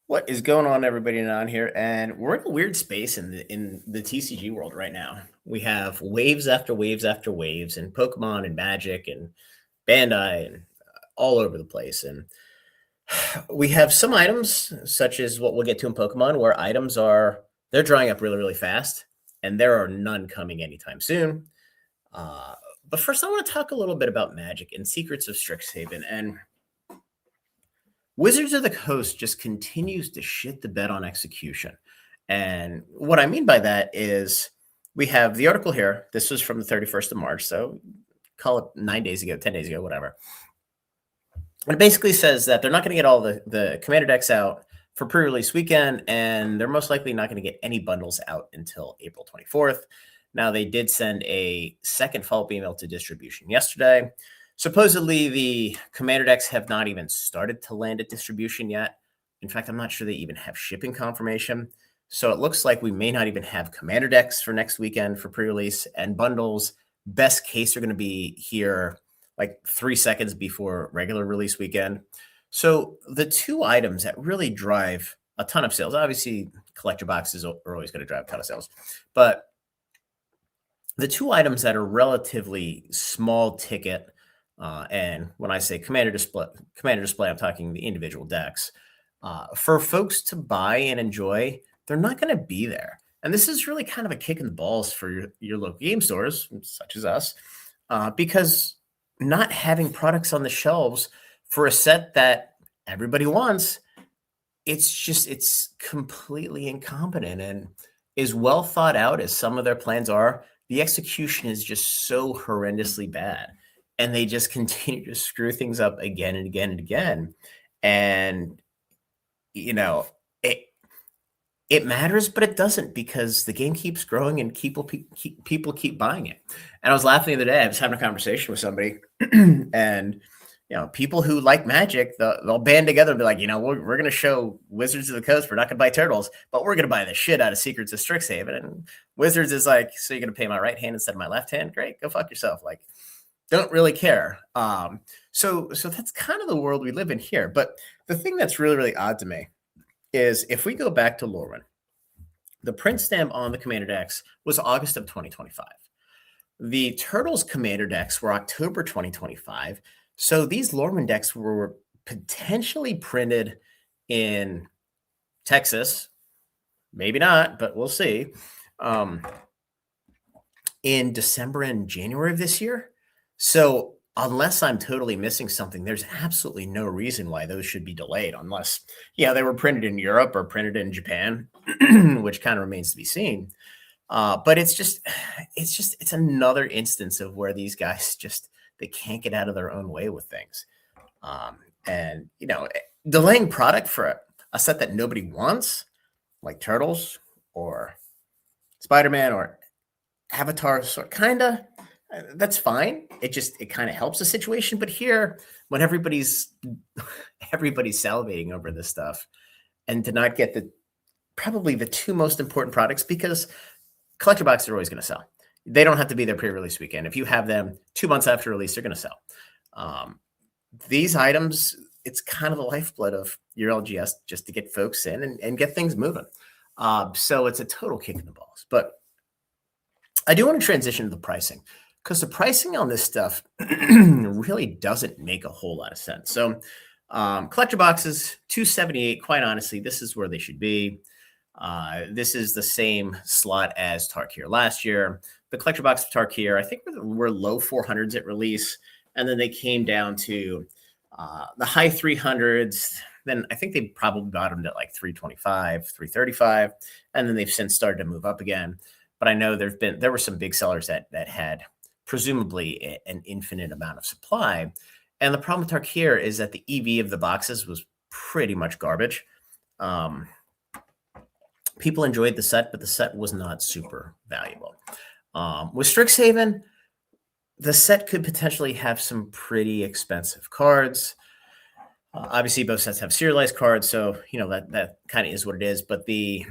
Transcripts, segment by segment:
What is going on, everybody? On here, and we're in a weird space in the TCG world right now. We have waves after waves after waves, and Pokemon and Magic and Bandai and all over the place. And we have some items, such as what we'll get to in Pokemon, where items are they're drying up really fast, and there are none coming anytime soon. Uh, but first, I want to talk a little bit about Magic and Secrets of Strixhaven. And Wizards of the Coast just continues to shit the bed on execution. And what I mean by that is we have the article here. This was from the 31st of March. So call it 9 days ago, 10 days ago, whatever. And it basically says that they're not going to get all the commander decks out for pre-release weekend, and they're most likely not going to get any bundles out until April 24th. Now, they did send a second follow-up email to distribution yesterday. Supposedly, the commander decks have not even started to land at distribution yet. In fact, I'm not sure they even have shipping confirmation. So it looks like we may not even have commander decks for next weekend for pre-release, and bundles, best case, are going to be here like 3 seconds before regular release weekend. So the two items that really drive a ton of sales, obviously collector boxes are always going to drive a ton of sales, but the two items that are relatively small ticket, and when I say commander display, I'm talking the individual decks. For folks to buy and enjoy, they're not going to be there. And this is really kind of a kick in the balls for your local game stores, such as us, because not having products on the shelves for a set that everybody wants, it's completely incompetent. And as well thought out as some of their plans are, the execution is just so horrendously bad. And they just continue to screw things up again and again and again. And, it matters, but it doesn't, because the game keeps growing and people keep buying it. And I was laughing the other day. I was having a conversation with somebody, and people who like Magic, they'll band together and be like, we're going to show Wizards of the Coast. We're not going to buy Turtles, but we're going to buy the shit out of Secrets of Strixhaven. And Wizards is like, so you're going to pay my right hand instead of my left hand? Great, go fuck yourself. Like, don't really care. So that's kind of the world we live in here. But the thing that's really, really odd to me is if we go back to Lorwyn, the print stamp on the commander decks was August of 2025. The Turtles commander decks were October 2025. So these Lorwyn decks were potentially printed in Texas, maybe not, but we'll see, in December and January of this year. So unless I'm totally missing something, there's absolutely no reason why those should be delayed, unless, they were printed in Europe or printed in Japan, which kind of remains to be seen. But it's another instance of where these guys they can't get out of their own way with things. And delaying product for a set that nobody wants, like Turtles or Spider-Man or Avatar, sort kinda, that's fine. It kind of helps the situation. But here, when everybody's salivating over this stuff, and to not get probably the two most important products, because collector boxes are always going to sell. They don't have to be their pre-release weekend. If you have them 2 months after release, they're going to sell. These items, it's kind of the lifeblood of your LGS, just to get folks in and get things moving. So it's a total kick in the balls. But I do want to transition to the pricing, because the pricing on this stuff really doesn't make a whole lot of sense. So collector boxes, $278. Quite honestly, this is where they should be. This is the same slot as Tarkir last year. The collector box of Tarkir, I think we're low 400s at release, and then they came down to the high 300s. Then I think they probably bottomed at like 325, 335, and then they've since started to move up again. But I know there were some big sellers that had presumably an infinite amount of supply. And the problem with Tarkir is that the EV of the boxes was pretty much garbage. People enjoyed the set, but the set was not super valuable. With Strixhaven, the set could potentially have some pretty expensive cards. Obviously, both sets have serialized cards, so that kind of is what it is. But the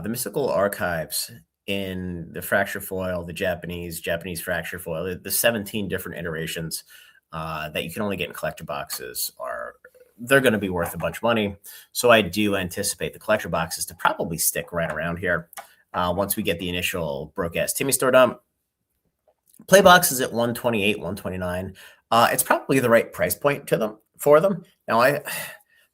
mystical archives in the fracture foil, the Japanese fracture foil, the 17 different iterations that you can only get in collector boxes are they're going to be worth a bunch of money. So I do anticipate the collector boxes to probably stick right around here once we get the initial broke-ass Timmy store dump. Play boxes at 128, 129. It's probably the right price point for them. Now,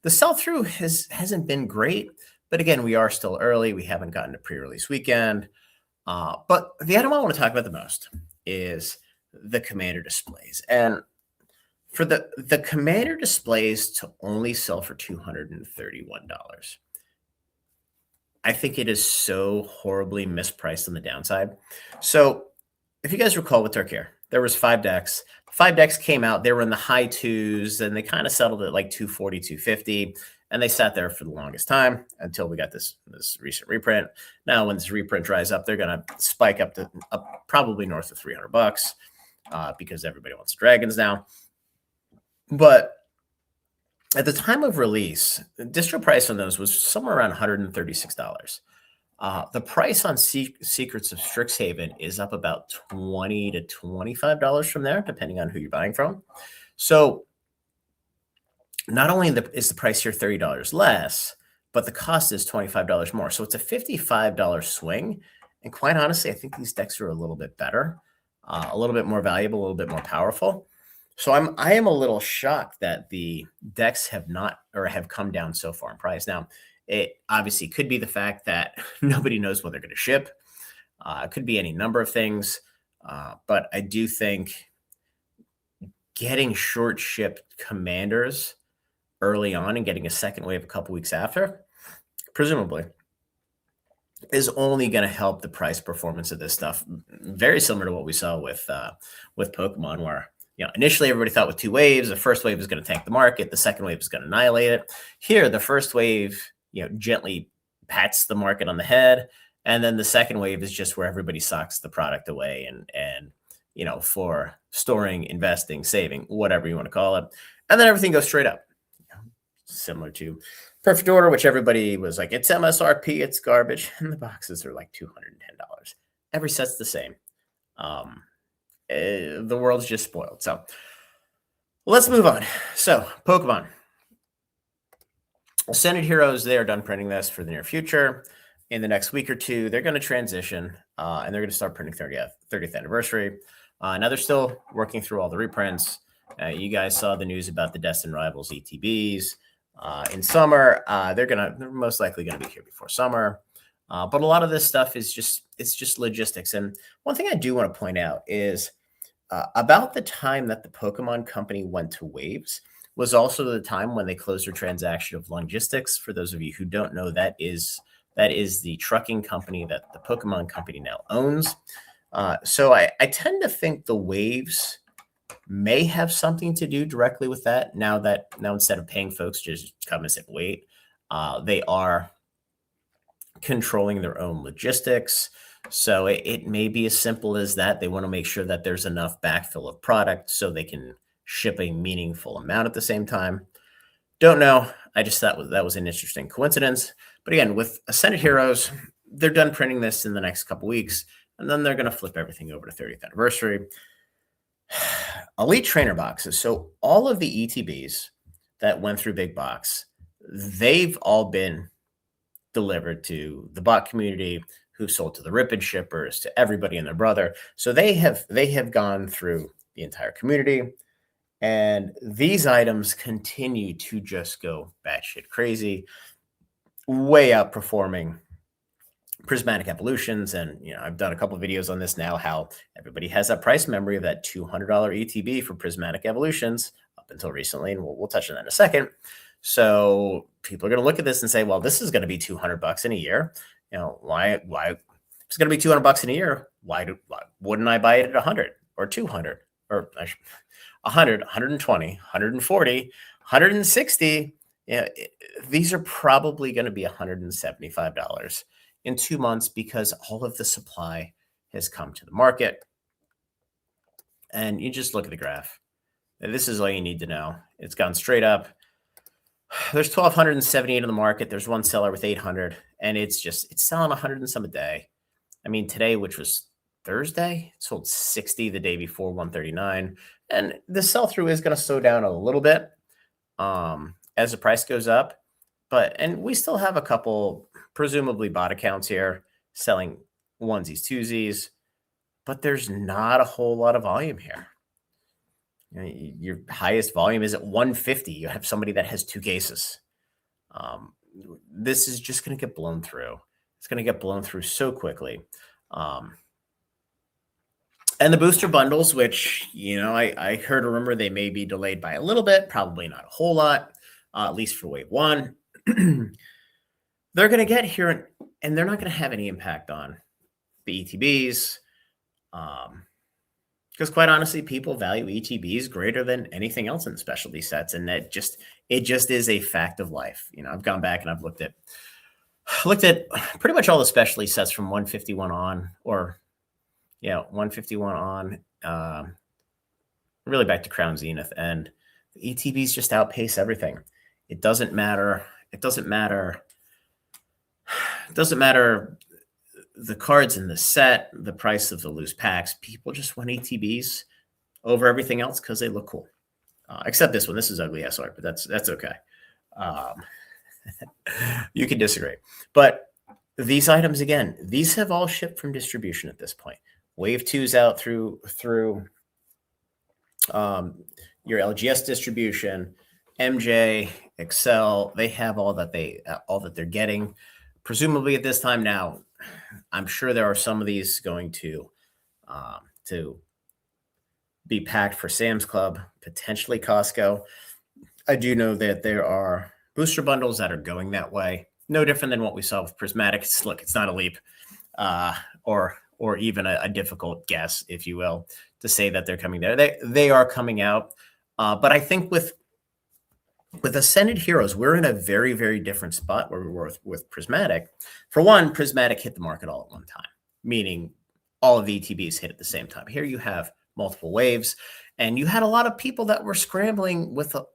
the sell-through hasn't been great, but again, we are still early. We haven't gotten to pre-release weekend. But the item I want to talk about the most is the Commander displays. And for the Commander displays to only sell for $231, I think it is so horribly mispriced on the downside. So if you guys recall with Turkey, there was 5 decks. 5 decks came out. They were in the high twos, and they kind of settled at like 240, 250. And they sat there for the longest time until we got this recent reprint. Now, when this reprint dries up, they're going to spike up to probably north of $300 because everybody wants dragons now. But at the time of release, the distro price on those was somewhere around $136. The price on Secrets of Strixhaven is up about $20 to $25 from there, depending on who you're buying from. So not only is the price here $30 less, but the cost is $25 more. So it's a $55 swing. And quite honestly, I think these decks are a little bit better, a little bit more valuable, a little bit more powerful. So I am a little shocked that the decks have come down so far in price. Now, it obviously could be the fact that nobody knows when they're going to ship. It could be any number of things. But I do think getting short shipped Commanders early on and getting a second wave a couple weeks after, presumably, is only going to help the price performance of this stuff. Very similar to what we saw with Pokemon, where initially everybody thought with 2 waves, the first wave was going to tank the market, the second wave is going to annihilate it. Here, the first wave gently pats the market on the head, and then the second wave is just where everybody socks the product away and for storing, investing, saving, whatever you want to call it, and then everything goes straight up. Similar to Perfect Order, which everybody was like, it's MSRP, it's garbage, and the boxes are like $210. Every set's the same. The world's just spoiled. So let's move on. So Pokemon. Ascended Heroes, they are done printing this for the near future. In the next week or two, they're going to transition, and they're going to start printing 30th anniversary. Now they're still working through all the reprints. You guys saw the news about the Destined Rivals ETBs. In summer, they're most likely going to be here before summer. But a lot of this stuff is just logistics. And one thing I do want to point out is about the time that the Pokemon Company went to waves was also the time when they closed their transaction of Logistics. For those of you who don't know, that is the trucking company that the Pokemon Company now owns. So I tend to think the waves may have something to do directly with that. Now instead of paying folks just come and sit and wait, they are controlling their own logistics. So it may be as simple as that. They want to make sure that there's enough backfill of product so they can ship a meaningful amount at the same time. Don't know. I just thought that was an interesting coincidence. But again, with Ascended Heroes, they're done printing this in the next couple weeks, and then they're going to flip everything over to 30th anniversary. Elite Trainer boxes. So all of the ETBs that went through Big Box, they've all been delivered to the bot community, who sold to the Ripid shippers, to everybody and their brother. So they have gone through the entire community, and these items continue to just go batshit crazy, way outperforming Prismatic Evolutions. And I've done a couple of videos on this now, how everybody has that price memory of that $200 ETB for Prismatic Evolutions up until recently, and we'll touch on that in a second. So people are going to look at this and say, well, this is going to be $200 in a year. Why it's going to be $200 in a year? Why wouldn't I buy it at 100 or 200 or 100, 120, 140, 160? These are probably going to be $175 in 2 months because all of the supply has come to the market. And you just look at the graph. This is all you need to know. It's gone straight up. There's 1,278 in the market. There's one seller with 800, and it's selling 100 and some a day. I mean, today, which was Thursday, it sold 60 the day before, 139. And the sell-through is going to slow down a little bit. as the price goes up. And we still have a couple presumably bot accounts here selling onesies, twosies, but there's not a whole lot of volume here. Your highest volume is at 150. You have somebody that has 2 cases. This is just going to get blown through. It's going to get blown through so quickly. And the booster bundles, which, I heard a rumor they may be delayed by a little bit, probably not a whole lot, at least for wave 1. They're going to get here, and they're not going to have any impact on the ETBs. Because quite honestly, people value ETBs greater than anything else in specialty sets. And it just is a fact of life. I've gone back and I've looked at pretty much all the specialty sets from 151 on, or 151 on, really back to Crown Zenith, and the ETBs just outpace everything. It doesn't matter the cards in the set, the price of the loose packs. People just want ETBs over everything else because they look cool. Except this one. This is ugly ass art, but that's okay. You can disagree. But these items, again, these have all shipped from distribution at this point. Wave 2's out through your LGS distribution, MJ, Excel. They have all that they're getting. Presumably at this time now, I'm sure there are some of these going to be packed for Sam's Club, potentially Costco. I do know that there are booster bundles that are going that way. No different than what we saw with Prismatic. It's not a leap, or even a difficult guess, if you will, to say that they're coming there. They are coming out, but I think with Ascended Heroes, we're in a very, very different spot where we were with Prismatic. For one, Prismatic hit the market all at one time, meaning all of the ETBs hit at the same time. Here you have multiple waves, and you had a lot of people that were scrambling with a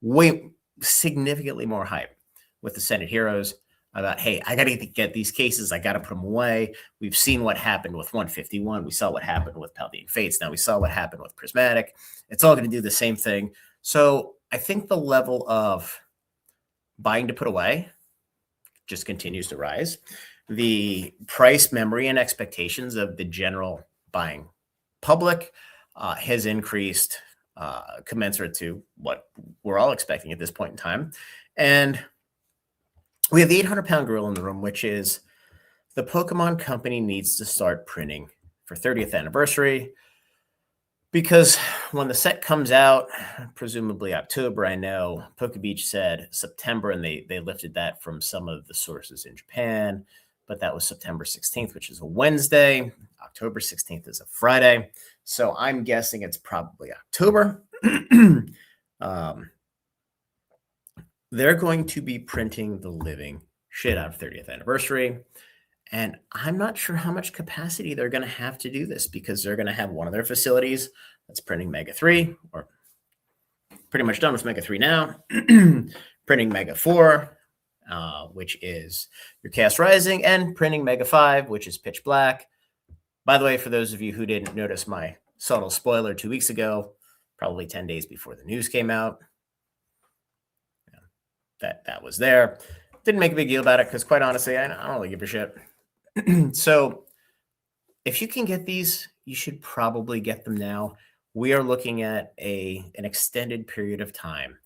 way significantly more hype with Ascended Heroes about, hey, I got to get these cases. I got to put them away. We've seen what happened with 151. We saw what happened with Paldean Fates. Now we saw what happened with Prismatic. It's all going to do the same thing. So I think the level of buying to put away just continues to rise. The price, memory, and expectations of the general buying public has increased commensurate to what we're all expecting at this point in time. And we have the 800-pound gorilla in the room, which is the Pokemon Company needs to start printing for 30th anniversary. Because when the set comes out, presumably October, I know PokeBeach said September, and they lifted that from some of the sources in Japan, but that was September 16th, which is a Wednesday. October 16th is a Friday. So I'm guessing it's probably October. They're going to be printing the living shit out of 30th anniversary. And I'm not sure how much capacity they're going to have to do this, because they're going to have one of their facilities that's printing Mega 3, or pretty much done with Mega 3 now, printing Mega 4, which is your Chaos Rising, and printing Mega 5, which is Pitch Black. By the way, for those of you who didn't notice my subtle spoiler 2 weeks ago, probably 10 days before the news came out, that was there. Didn't make a big deal about it because, quite honestly, I don't really give a shit. So if you can get these, you should probably get them now. We are looking at an extended period of time,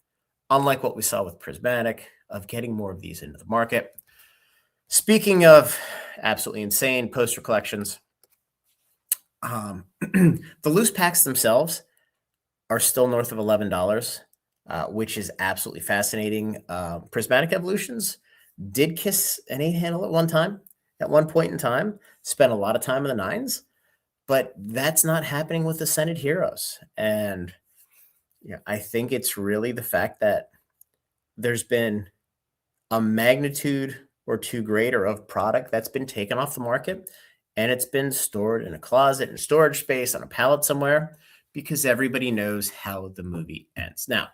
unlike what we saw with Prismatic, of getting more of these into the market. Speaking of absolutely insane poster collections, the loose packs themselves are still north of $11, which is absolutely fascinating. Prismatic Evolutions did kiss an 8 handle at one point in time, spent a lot of time in the 9s, but that's not happening with Ascended Heroes. And I think it's really the fact that there's been a magnitude or two greater of product that's been taken off the market, and it's been stored in a closet, in storage space, on a pallet somewhere, because everybody knows how the movie ends. Now,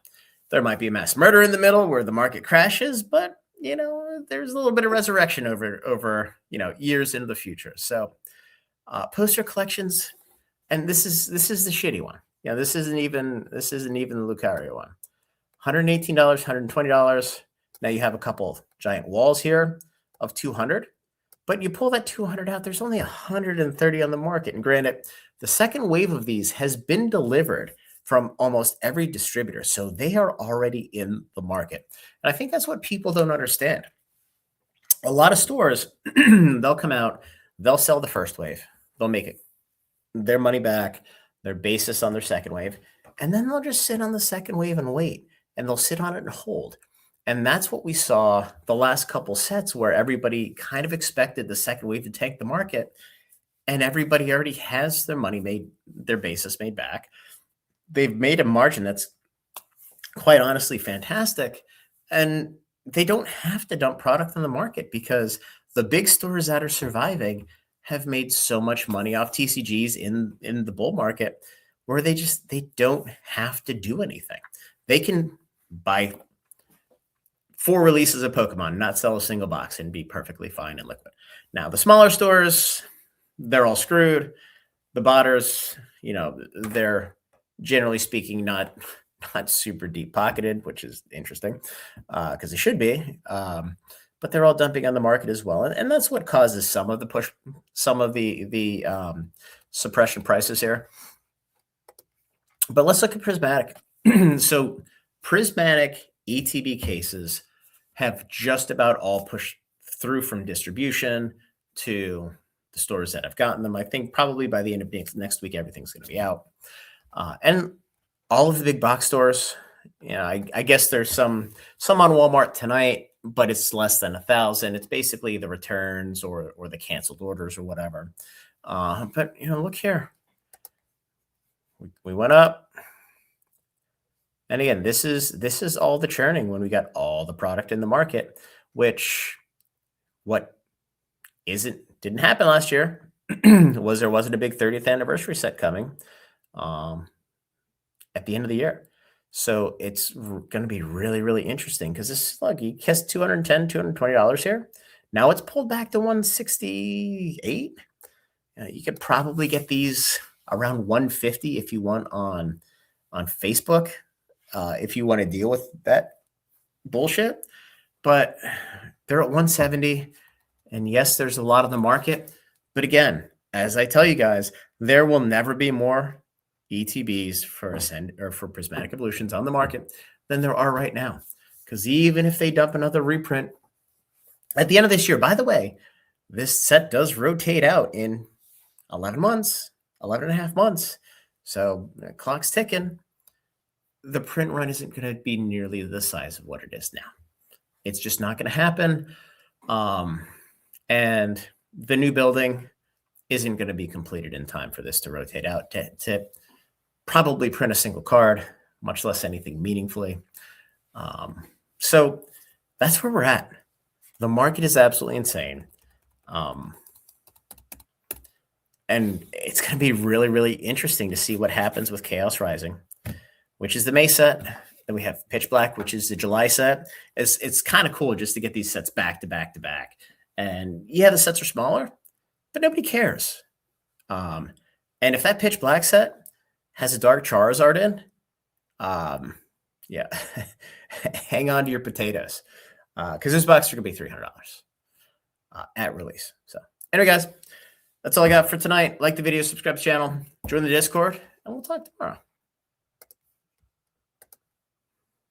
there might be a mass murder in the middle where the market crashes, but there's a little bit of resurrection over years into the future. So poster collections, and this is the shitty one. This isn't even the Lucario one. $118, $120. Now you have a couple giant walls here of 200, but you pull that 200 out, there's only 130 on the market. And granted, the second wave of these has been delivered from almost every distributor. So they are already in the market. And I think that's what people don't understand. A lot of stores, they'll come out, they'll sell the first wave, they'll make it their money back, their basis on their second wave, and then they'll just sit on the second wave and wait, and they'll sit on it and hold. And that's what we saw the last couple sets where everybody kind of expected the second wave to tank the market, and everybody already has their money made, their basis made back. They've made a margin that's quite honestly fantastic, and they don't have to dump product on the market because the big stores that are surviving have made so much money off TCGs in the bull market where they don't have to do anything. They can buy 4 releases of Pokemon, not sell a single box, and be perfectly fine and liquid. Now, the smaller stores, they're all screwed. The botters, they're generally speaking not super deep pocketed, which is interesting because they should be. But they're all dumping on the market as well. And that's what causes some of the push, some of the suppression prices here. But let's look at prismatic. So prismatic ETB cases have just about all pushed through from distribution to the stores that have gotten them. I think probably by the end of next week, everything's going to be out. And all of the big box stores, I guess there's some on Walmart tonight, but it's less than 1,000. It's basically the returns or the canceled orders or whatever. But look here, we went up, and again, this is all the churning when we got all the product in the market, which didn't happen last year was there wasn't a big 30th anniversary set coming at the end of the year. So it's going to be really, really interesting because this, look, you kissed $210, $220 here. Now it's pulled back to 168. You could probably get these around 150 if you want on Facebook, if you want to deal with that bullshit. But they're at 170. And yes, there's a lot of the market. But again, as I tell you guys, there will never be more ETBs for Ascend or for Prismatic Evolutions on the market than there are right now. Because even if they dump another reprint at the end of this year, by the way, this set does rotate out in 11 months, 11 and a half months. So the clock's ticking. The print run isn't going to be nearly the size of what it is now. It's just not going to happen. And the new building isn't going to be completed in time for this to rotate out to probably print a single card, much less anything meaningfully. So that's where we're at. The market is absolutely insane. And it's going to be really, really interesting to see what happens with Chaos Rising, which is the May set. Then we have Pitch Black, which is the July set. It's kind of cool just to get these sets back to back to back. And yeah, the sets are smaller, but nobody cares. And if that Pitch Black set has a Dark Charizard in, yeah, hang on to your potatoes because those boxes are going to be $300 at release. So anyway, guys, that's all I got for tonight. Like the video, subscribe to the channel, join the Discord, and we'll talk tomorrow.